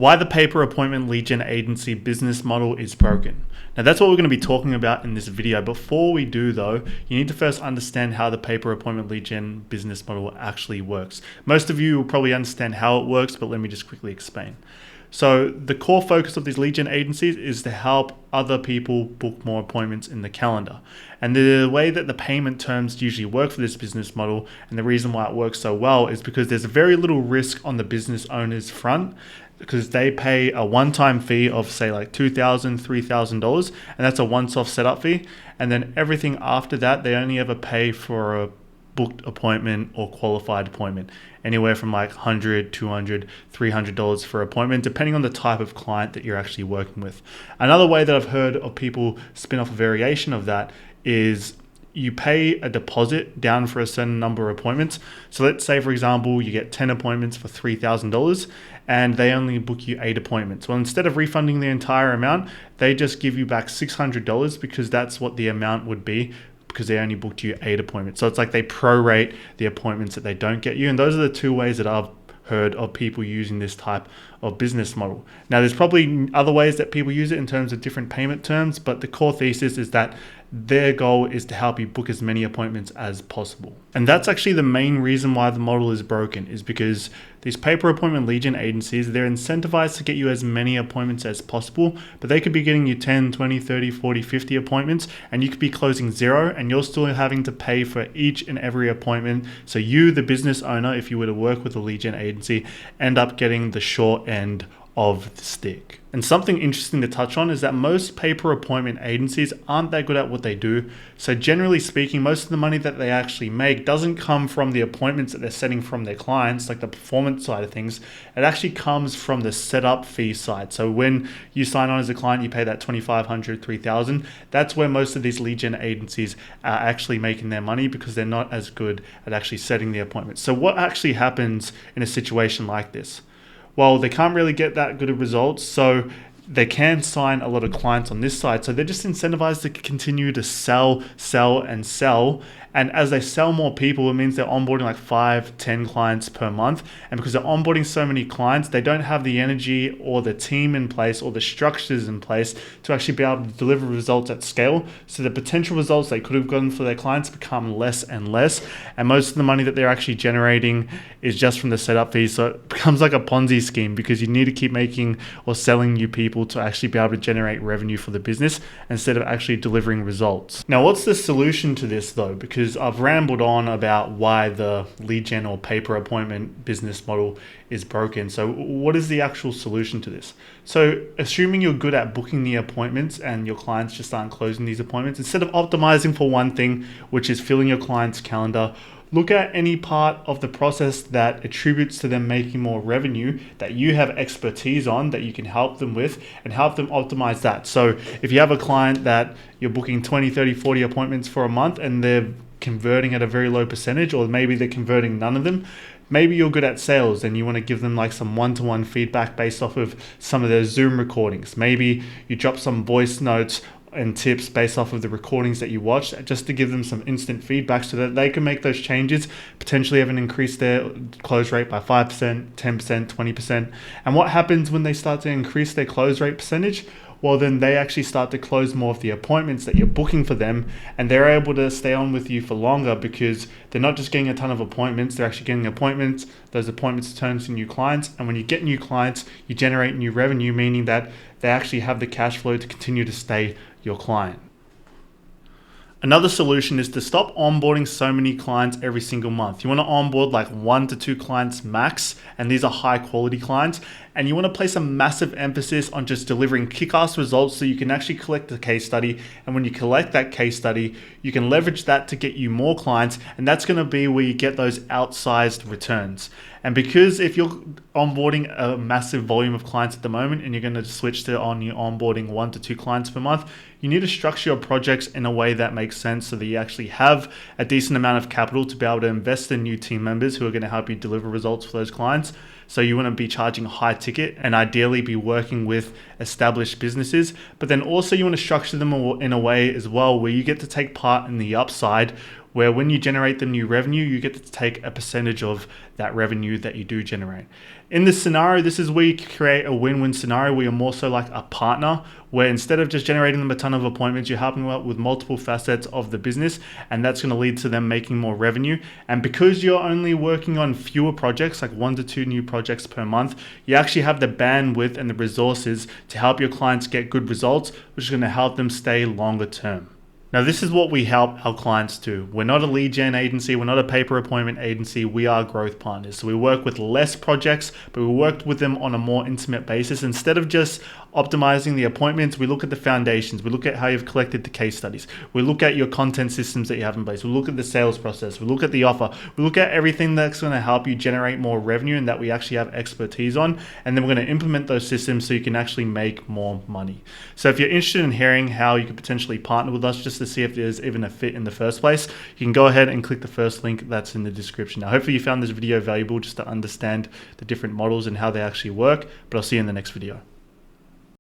Why the pay-per-appointment lead gen agency business model is broken. Now that's what we're going to be talking about in this video. Before we do though, you need to first understand how the pay-per-appointment lead gen business model actually works. Most of you will probably understand how it works, but let me just quickly explain. So the core focus of these lead gen agencies is to help other people book more appointments in the calendar. And the way that the payment terms usually work for this business model, and the reason why it works so well, is because there's very little risk on the business owner's front, because they pay a one-time fee of say like $2,000, $3,000, and that's a once-off setup fee. And then everything after that, they only ever pay for a booked appointment or qualified appointment, anywhere from like $100, $200, $300 for appointment, depending on the type of client that you're actually working with. Another way that I've heard of people spin off a variation of that is you pay a deposit down for a certain number of appointments. So let's say, for example, you get 10 appointments for $3,000 and they only book you 8 appointments. Well, instead of refunding the entire amount, they just give you back $600 because that's what the amount would be, because they only booked you 8 appointments. So it's like they prorate the appointments that they don't get you. And those are the two ways that I've heard of people using this type of business model. Now, there's probably other ways that people use it in terms of different payment terms, but the core thesis is that their goal is to help you book as many appointments as possible. And that's actually the main reason why the model is broken, is because these pay-per-appointment lead gen agencies, they're incentivized to get you as many appointments as possible, but they could be getting you 10, 20, 30, 40, 50 appointments, and you could be closing 0, and you're still having to pay for each and every appointment. So you, the business owner, if you were to work with a lead gen agency, end up getting the short end of the stick. And something interesting to touch on is that most pay-per-appointment agencies aren't that good at what they do. So generally speaking, most of the money that they actually make doesn't come from the appointments that they're setting from their clients, like the performance side of things. It actually comes from the setup fee side. So when you sign on as a client, you pay that $2,500, $3,000. That's where most of these lead gen agencies are actually making their money, because they're not as good at actually setting the appointments. So what actually happens in a situation like this? Well, they can't really get that good of results, so they can sign a lot of clients on this side. So they're just incentivized to continue to sell, and sell. And as they sell more people, it means they're onboarding like 5, 10 clients per month. And because they're onboarding so many clients, they don't have the energy or the team in place or the structures in place to actually be able to deliver results at scale. So the potential results they could have gotten for their clients become less and less. And most of the money that they're actually generating is just from the setup fees. So it becomes like a Ponzi scheme, because you need to keep making or selling new people to actually be able to generate revenue for the business instead of actually delivering results. Now, what's the solution to this though? Because I've rambled on about why the lead gen or pay-per-appointment business model is broken. So what is the actual solution to this? So assuming you're good at booking the appointments and your clients just aren't closing these appointments, instead of optimizing for one thing, which is filling your client's calendar, look at any part of the process that attributes to them making more revenue that you have expertise on, that you can help them with, and help them optimize that. So if you have a client that you're booking 20, 30, 40 appointments for a month and they're converting at a very low percentage, or maybe they're converting none of them, maybe you're good at sales and you want to give them like some one-to-one feedback based off of some of their Zoom recordings. Maybe you drop some voice notes and tips based off of the recordings that you watched, just to give them some instant feedback so that they can make those changes, potentially even increase their close rate by 5%, 10%, 20%. And what happens when they start to increase their close rate percentage? Well, then they actually start to close more of the appointments that you're booking for them, and they're able to stay on with you for longer, because they're not just getting a ton of appointments, they're actually getting appointments. Those appointments turn into new clients, and when you get new clients, you generate new revenue, meaning that they actually have the cash flow to continue to stay your client. Another solution is to stop onboarding so many clients every single month. You want to onboard like 1 to 2 clients max, and these are high quality clients. And you want to place a massive emphasis on just delivering kick-ass results so you can actually collect the case study. And when you collect that case study, you can leverage that to get you more clients. And that's going to be where you get those outsized returns. And because if you're onboarding a massive volume of clients at the moment and you're going to switch to onboarding 1 to 2 clients per month, you need to structure your projects in a way that makes sense so that you actually have a decent amount of capital to be able to invest in new team members who are going to help you deliver results for those clients. So you want to be charging high ticket and ideally be working with established businesses, but then also you want to structure them in a way as well where you get to take part in the upside where when you generate the new revenue, you get to take a percentage of that revenue that you do generate. In this scenario, this is where you create a win-win scenario where you're more so like a partner, where instead of just generating them a ton of appointments, you're helping them out with multiple facets of the business, and that's going to lead to them making more revenue. And because you're only working on fewer projects, like 1 to 2 new projects per month, you actually have the bandwidth and the resources to help your clients get good results, which is going to help them stay longer term. Now, this is what we help our clients do. We're not a lead gen agency. We're not a pay per appointment agency. We are growth partners. So we work with less projects, but we work with them on a more intimate basis. Instead of just optimizing the appointments, we look at the foundations. We look at how you've collected the case studies. We look at your content systems that you have in place. We look at the sales process. We look at the offer. We look at everything that's going to help you generate more revenue and that we actually have expertise on. And then we're going to implement those systems so you can actually make more money. So if you're interested in hearing how you could potentially partner with us just to see if there's even a fit in the first place, you can go ahead and click the first link that's in the description. Now, hopefully you found this video valuable just to understand the different models and how they actually work, but I'll see you in the next video.